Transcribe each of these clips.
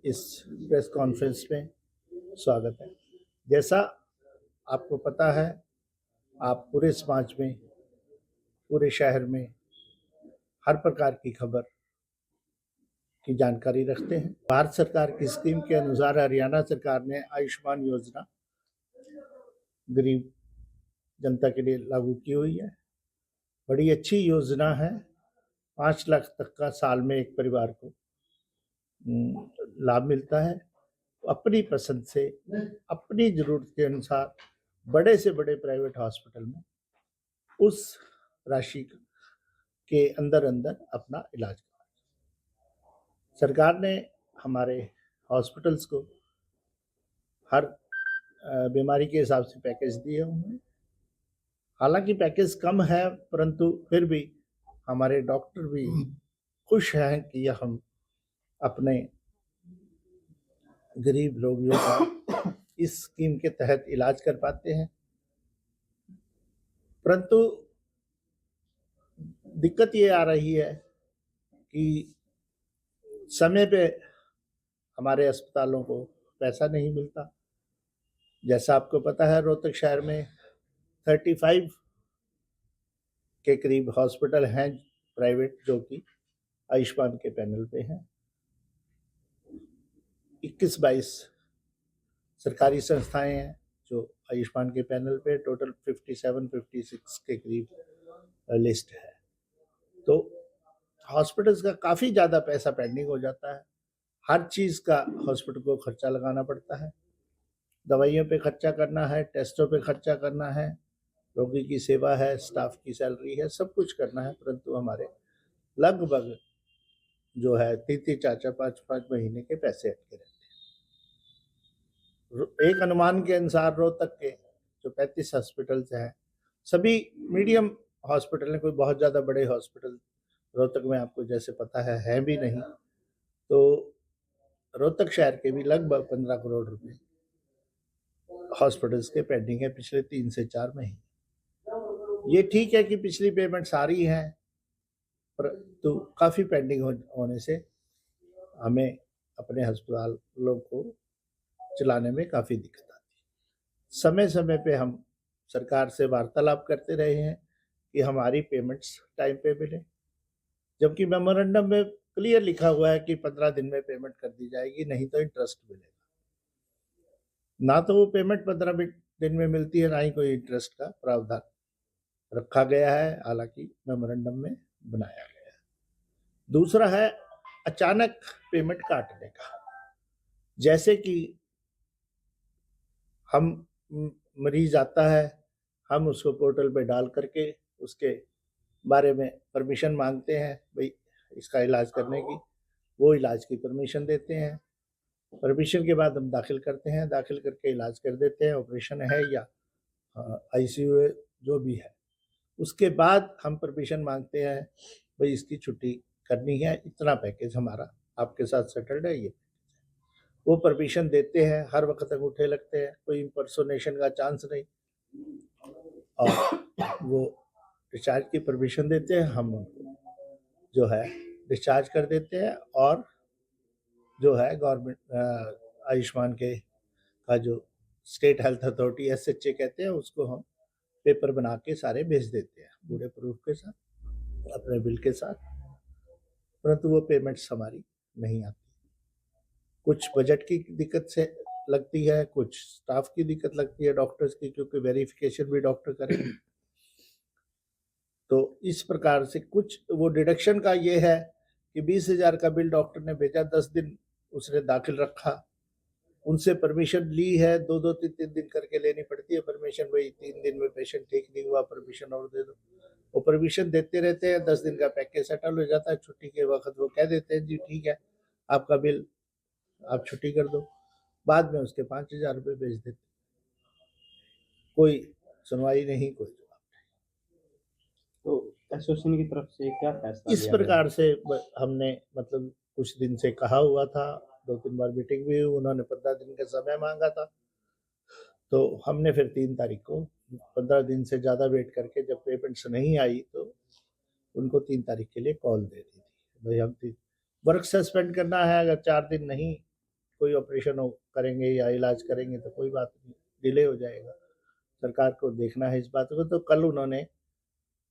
इस press conference में स्वागत है। जैसा आपको पता है, आप पूरे समाज में, पूरे शहर में हर प्रकार की खबर की जानकारी रखते हैं। भारत सरकार की स्कीम के अनुसार हरियाणा सरकार ने आयुष्मान योजना गरीब जनता के लिए लागू की हुई है। बड़ी अच्छी योजना है। 5 लाख तक का साल में एक परिवार को लाभ मिलता है। अपनी पसंद से, अपनी जरूरत के अनुसार बड़े से बड़े प्राइवेट हॉस्पिटल में उस राशि के अंदर अपना इलाज करा। सरकार ने हमारे हॉस्पिटल्स को हर बीमारी के हिसाब से पैकेज दिए हुए हैं। हालांकि पैकेज कम है, परंतु फिर भी हमारे डॉक्टर भी खुश हैं कि हम अपने गरीब रोगियों का इस स्कीम के तहत इलाज कर पाते हैं। परंतु दिक्कत ये आ रही है कि समय पे हमारे अस्पतालों को पैसा नहीं मिलता। जैसा आपको पता है, रोहतक शहर में 35 के करीब हॉस्पिटल हैं प्राइवेट, जो कि आयुष्मान के पैनल पे हैं। 21-22 सरकारी संस्थाएं हैं जो आयुष्मान के पैनल पे, टोटल 57-56 के करीब लिस्ट है। तो हॉस्पिटल्स का काफ़ी ज़्यादा पैसा पेंडिंग हो जाता है। हर चीज़ का हॉस्पिटल को खर्चा लगाना पड़ता है। दवाइयों पे खर्चा करना है, टेस्टों पे खर्चा करना है, रोगी की सेवा है, स्टाफ की सैलरी है, सब कुछ करना है। परंतु हमारे लगभग जो है 3-3, 4-4, 5-5 महीने के पैसे अटके रहते हैं। एक अनुमान के अनुसार रोहतक के जो 35 हॉस्पिटल्स हैं, सभी मीडियम हॉस्पिटल हैं। कोई बहुत ज़्यादा बड़े हॉस्पिटल रोहतक में आपको जैसे पता है भी नहीं। तो रोहतक शहर के भी लगभग 15 करोड़ रुपए हॉस्पिटल्स के पेंडिंग है पिछले 3 से 4 महीने। ये ठीक है कि पिछली पेमेंट्स आ रही हैं, पर तो काफ़ी पेंडिंग होने से हमें अपने अस्पतालों को चलाने में काफ़ी दिक्कत आती है। समय समय पे हम सरकार से वार्तालाप करते रहे हैं कि हमारी पेमेंट्स टाइम पे मिले, जबकि मेमोरेंडम में क्लियर लिखा हुआ है कि 15 दिन में पेमेंट कर दी जाएगी, नहीं तो इंटरेस्ट मिलेगा। ना तो वो पेमेंट 15 दिन में मिलती है, ना ही कोई इंटरेस्ट का प्रावधान रखा गया है, हालांकि मेमोरेंडम में बनाया गया है। दूसरा है अचानक पेमेंट काटने का। जैसे कि हम मरीज आता है, हम उसको पोर्टल पे डाल करके उसके बारे में परमिशन मांगते हैं, भाई इसका इलाज करने की। वो इलाज की परमिशन देते हैं। परमिशन के बाद हम दाखिल करते हैं, दाखिल करके इलाज कर देते हैं, ऑपरेशन है या आईसीयू है, जो भी है। उसके बाद हम परमिशन मांगते हैं, भाई इसकी छुट्टी करनी है, इतना पैकेज हमारा आपके साथ सेटल्ड है, ये वो परमिशन देते हैं। हर वक्त अंगूठे लगते हैं, कोई इम्पर्सोनेशन का चांस नहीं, और वो डिस्चार्ज की परमिशन देते हैं। हम उनको जो है डिस्चार्ज कर देते हैं, और जो है गवर्नमेंट आयुष्मान के का जो स्टेट हेल्थ अथॉरिटी SHA कहते हैं, उसको हम पेपर बना के सारे भेज देते हैं पूरे प्रूफ के साथ, अपने बिल के साथ। परंतु वो पेमेंट्स हमारी नहीं आती। कुछ बजट की दिक्कत से लगती है, कुछ स्टाफ की दिक्कत लगती है, डॉक्टर्स की, क्योंकि वेरिफिकेशन भी डॉक्टर करें। तो इस प्रकार से कुछ वो डिडक्शन का ये है कि 20,000 का बिल डॉक्टर ने भेजा, 10 दिन उसने दाखिल रखा, उनसे परमिशन ली है, 2-2, 3-3 दिन करके लेनी पड़ती है परमिशन। भाई 3 दिन में पेशेंट ठीक नहीं हुआ, परमिशन और दे दो। वो परमिशन देते रहते हैं, 10 दिन का पैकेज सेटल हो जाता है। छुट्टी के वक्त वो कह देते हैं, जी ठीक है, आपका बिल, आप छुट्टी कर दो। बाद में उसके 5,000 रुपये भेज देते। कोई सुनवाई नहीं, कोई जवाब तो एसोसिएशन की तरफ से क्या फैसला नहीं। इस प्रकार से हमने मतलब कुछ दिन से कहा हुआ था, 2-3 बार मीटिंग भी हुई, उन्होंने 15 दिन का समय मांगा था। तो हमने फिर 3 तारीख को 15 दिन से ज़्यादा वेट करके जब पेमेंट्स नहीं आई, तो उनको 3 तारीख के लिए कॉल दे दी थी, भाई हम वर्क सस्पेंड करना है। अगर 4 दिन नहीं कोई ऑपरेशन हो करेंगे या इलाज करेंगे तो कोई बात नहीं, डिले हो जाएगा, सरकार को देखना है इस बात को। तो कल उन्होंने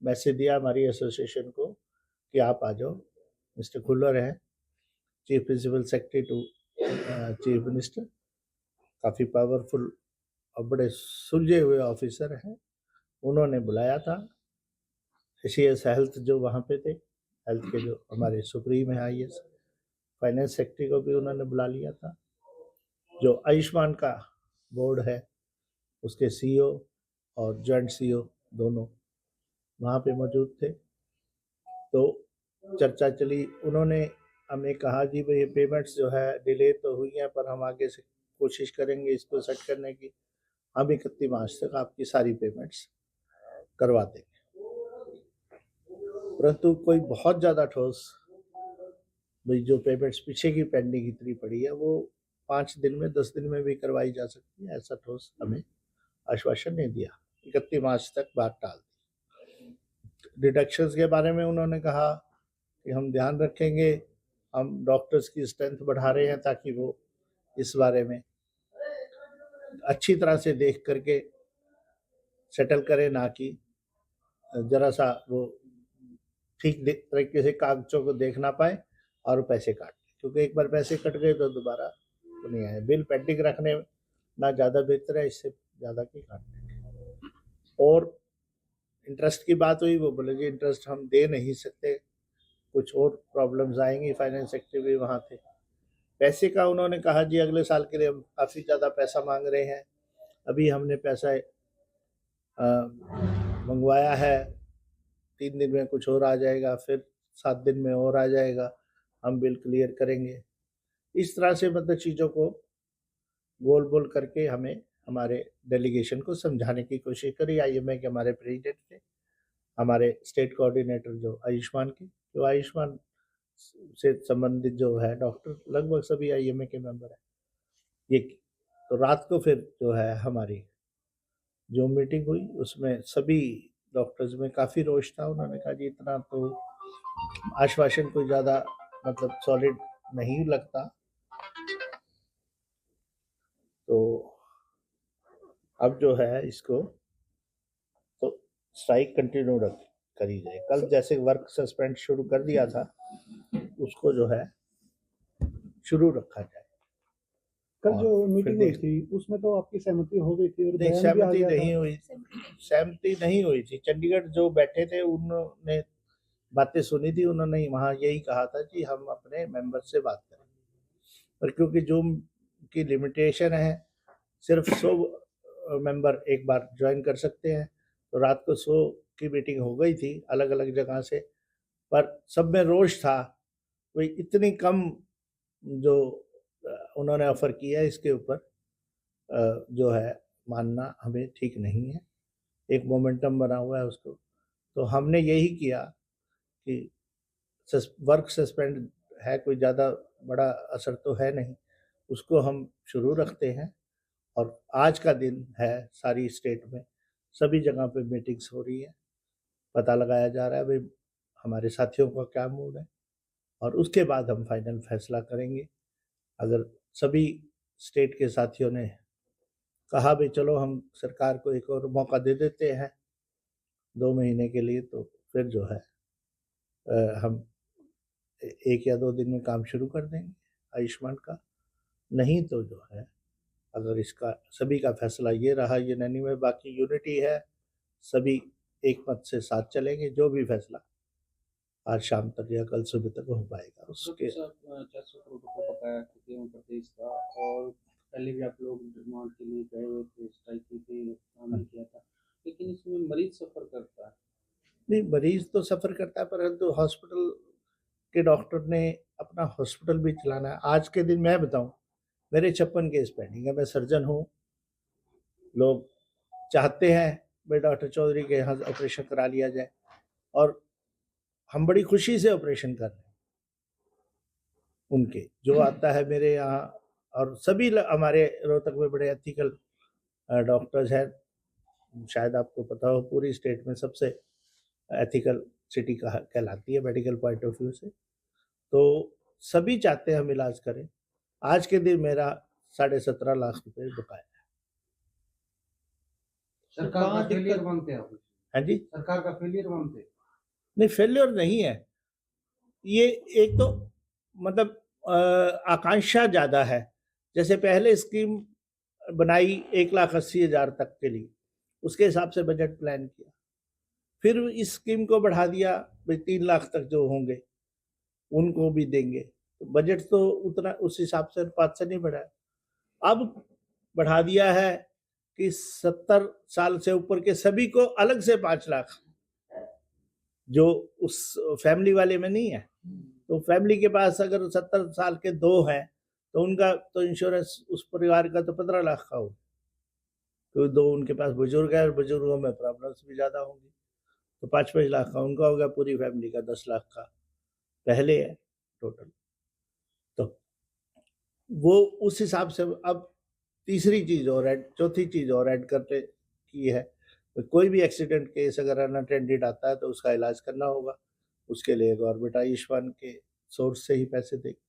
मैसेज दिया हमारी एसोसिएशन को कि आप आ जाओ, मिस्टर खुल्लर हैं chief principal secretary to chief minister, काफ़ी पावरफुल और बड़े सुलझे हुए ऑफिसर हैं, उन्होंने बुलाया था। एसीएस हेल्थ जो वहाँ पे थे, हेल्थ के जो हमारे सुप्रीम है आईएएस, फाइनेंस सेक्रेटरी को भी उन्होंने बुला लिया था। जो आयुष्मान का बोर्ड है उसके सीईओ और जॉइंट सीईओ दोनों वहाँ पे मौजूद थे। तो चर्चा चली, उन्होंने हमें कहा जी भाई ये पेमेंट्स जो है डिले तो हुई हैं पर हम आगे से कोशिश करेंगे इसको सेट करने की, हम 31 मार्च तक आपकी सारी पेमेंट्स करवा देंगे। परंतु कोई बहुत ज़्यादा ठोस भाई जो पेमेंट्स पीछे की पेंडिंग इतनी पड़ी है वो 5 दिन में 10 दिन में भी करवाई जा सकती है, ऐसा ठोस हमें आश्वासन नहीं दिया। 31 मार्च तक बात टाल दी। डिडक्शंस के बारे में उन्होंने कहा कि हम ध्यान रखेंगे, हम डॉक्टर्स की स्ट्रेंथ बढ़ा रहे हैं ताकि वो इस बारे में अच्छी तरह से देख करके सेटल करें, ना कि जरा सा वो ठीक तरीके से कागजों को देख ना पाए और पैसे काट लें, क्योंकि एक बार पैसे कट गए तो दोबारा तो नहीं आए। बिल पेंडिंग रखने ना ज़्यादा बेहतर है, इससे ज़्यादा की काट लेंगे। और इंटरेस्ट की बात हुई, वो बोले जी इंटरेस्ट हम दे नहीं सकते, कुछ और प्रॉब्लम्स आएंगी, फाइनेंस सेक्रेटरी भी वहाँ थे। पैसे का उन्होंने कहा जी अगले साल के लिए हम काफ़ी ज़्यादा पैसा मांग रहे हैं, अभी हमने पैसा मंगवाया है, 3 दिन में कुछ और आ जाएगा, फिर 7 दिन में और आ जाएगा, हम बिल क्लियर करेंगे। इस तरह से मतलब चीज़ों को गोल बोल करके हमें हमारे डेलीगेशन को समझाने की कोशिश करी। आईएमए के हमारे प्रेसिडेंट थे, हमारे स्टेट कोऑर्डिनेटर जो आयुष्मान के, जो आयुष्मान से संबंधित जो है डॉक्टर लगभग सभी आईएमए के मेंबर हैं। ये तो रात को फिर जो है हमारी जो मीटिंग हुई उसमें सभी डॉक्टर्स में काफ़ी रोष था। उन्होंने कहा जी इतना तो आश्वासन कोई ज़्यादा मतलब सॉलिड नहीं लगता, तो अब जो है इसको तो स्ट्राइक कंटिन्यू करी जाए। कल जैसे वर्क सस्पेंड शुरू कर दिया था उसको जो है शुरू रखा जाए। कल और जो फिर मीटिंग हुई देख थी उसमें तो आपकी सहमति हो गई थी और नहीं, बयान भी आ सहमति गया नहीं था। हुई, सहमति नहीं हुई थी। चंडीगढ़ जो बैठे थे उन्होंने बातें सुनी थी, उन्होंने वहाँ यही कहा था कि हम अपने मेंबर से बात करेंगे, पर क्योंकि जूम की लिमिटेशन है, सिर्फ 100 मेंबर एक बार ज्वाइन कर सकते हैं, तो रात को 100 की मीटिंग हो गई थी अलग अलग जगह से, पर सब में रोष था। कोई इतनी कम जो उन्होंने ऑफर किया है इसके ऊपर जो है मानना हमें ठीक नहीं है। एक मोमेंटम बना हुआ है उसको, तो हमने यही किया कि वर्क सस्पेंड है, कोई ज़्यादा बड़ा असर तो है नहीं, उसको हम शुरू रखते हैं। और आज का दिन है, सारी स्टेट में सभी जगह पे मीटिंग्स हो रही है, पता लगाया जा रहा है भाई हमारे साथियों का क्या मूड है, और उसके बाद हम फाइनल फैसला करेंगे। अगर सभी स्टेट के साथियों ने कहा भाई चलो हम सरकार को एक और मौका दे देते हैं 2 महीने के लिए, तो फिर जो है हम 1 या 2 दिन में काम शुरू कर देंगे आयुष्मान का। नहीं तो जो है अगर इसका सभी का फैसला ये रहा यूनानिमस, बाकी यूनिटी है, सभी एक मत से साथ चलेंगे, जो भी फैसला आज शाम तक या कल सुबह तक हो पाएगा उसके। 400 करोड़ को बकाया प्रदेश का, और पहले भी आप लोग डिमांड के लिए गए हुए थे, स्ट्राइक की थी, काम नहीं किया था, लेकिन इसमें मरीज सफर करता है। नहीं, मरीज तो सफ़र करता है, परंतु हॉस्पिटल के डॉक्टर ने अपना हॉस्पिटल भी चलाना है। आज के दिन मैं बताऊं, मेरे 56 केस पेंडिंग है, मैं सर्जन हूँ, लोग चाहते हैं भाई डॉक्टर चौधरी के यहाँ ऑपरेशन करा लिया जाए, और हम बड़ी खुशी से ऑपरेशन कर रहे हैं उनके जो आता है मेरे यहाँ। और सभी हमारे रोहतक में बड़े एथिकल डॉक्टर्स हैं, शायद आपको पता हो पूरी स्टेट में सबसे एथिकल सिटी कहलाती है मेडिकल पॉइंट ऑफ व्यू से, तो सभी चाहते हैं हम इलाज करें। आज के दिन मेरा 17.5 लाख रुपए बकाया है। सरकार का कहाँ फेलियर दिक्कत- मानते हैं आप? हाँ जी, सरकार का फेलियर मानते हैं? नहीं फेल्योर नहीं है ये। एक तो मतलब आकांक्षा ज्यादा है। जैसे पहले स्कीम बनाई 1,80,000 तक के लिए, उसके हिसाब से बजट प्लान किया, फिर इस स्कीम को बढ़ा दिया भाई 3 लाख तक जो होंगे उनको भी देंगे। तो बजट तो उतना उस हिसाब से अनुपात से नहीं बढ़ा है। अब बढ़ा दिया है कि 70 साल से ऊपर के सभी को अलग से 5 लाख, जो उस फैमिली वाले में नहीं है। तो फैमिली के पास अगर 70 साल के 2 हैं तो उनका तो इंश्योरेंस उस परिवार का तो 15 लाख का हो, तो 2 उनके पास बुजुर्ग है और बुजुर्गों में प्रॉब्लम्स भी ज़्यादा होंगी, तो 5-5 लाख का उनका हो गया, पूरी फैमिली का 10 लाख का पहले है टोटल। तो वो उस हिसाब से अब तीसरी चीज़ और ऐड, चौथी चीज़ और ऐड करते की है, तो कोई भी एक्सीडेंट केस अगर अनअटेंडेड आता है तो उसका इलाज करना होगा, उसके लिए गवर्नमेंट आयुष्मान के सोर्स से ही पैसे देगी।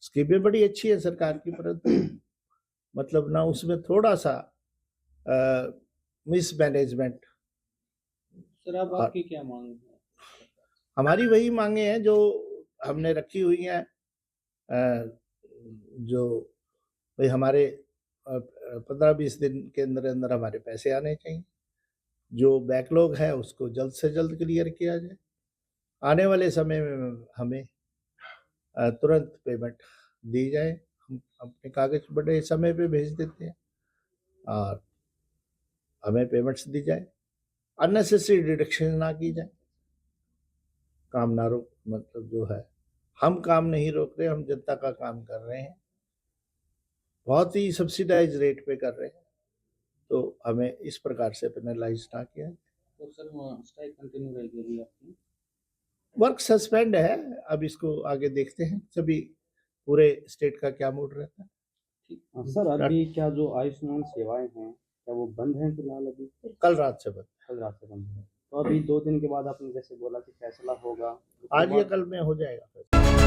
स्कीमें बड़ी अच्छी है सरकार की, परंतु मतलब ना उसमें थोड़ा सा मिसमैनेजमेंट। सर अब आपकी क्या मांग है? हमारी वही मांगे हैं जो हमने रखी हुई हैं, जो भाई हमारे 15-20 दिन के अंदर अंदर हमारे पैसे आने चाहिए, जो बैकलॉग है उसको जल्द से जल्द क्लियर किया जाए, आने वाले समय में हमें तुरंत पेमेंट दी जाए। हम अपने कागज बड़े समय पे भेज देते हैं और हमें पेमेंट्स दी जाए, अननेसेसरी डिडक्शन ना की जाए, काम ना रोक, मतलब जो है हम काम नहीं रोक रहे, हम जनता का काम कर रहे हैं, बहुत ही सब्सिडाइज रेट पे कर रहे हैं, तो हमें इस प्रकार से पेनलाइज ना किया। तो सर स्ट्राइक कंटिन्यू रहेगी अभी आपकी? वर्क सस्पेंड है, अब इसको आगे देखते हैं, सभी पूरे स्टेट का क्या मूड रहता है। सर अभी क्या जो आयुष्मान सेवाएं हैं क्या वो बंद हैं फिलहाल? अभी कल रात से बंद, कल रात से बंद है, तो अभी 2 दिन के बाद आपने जैसे बोला कि फैसला होगा, आज या कल में हो जाएगा।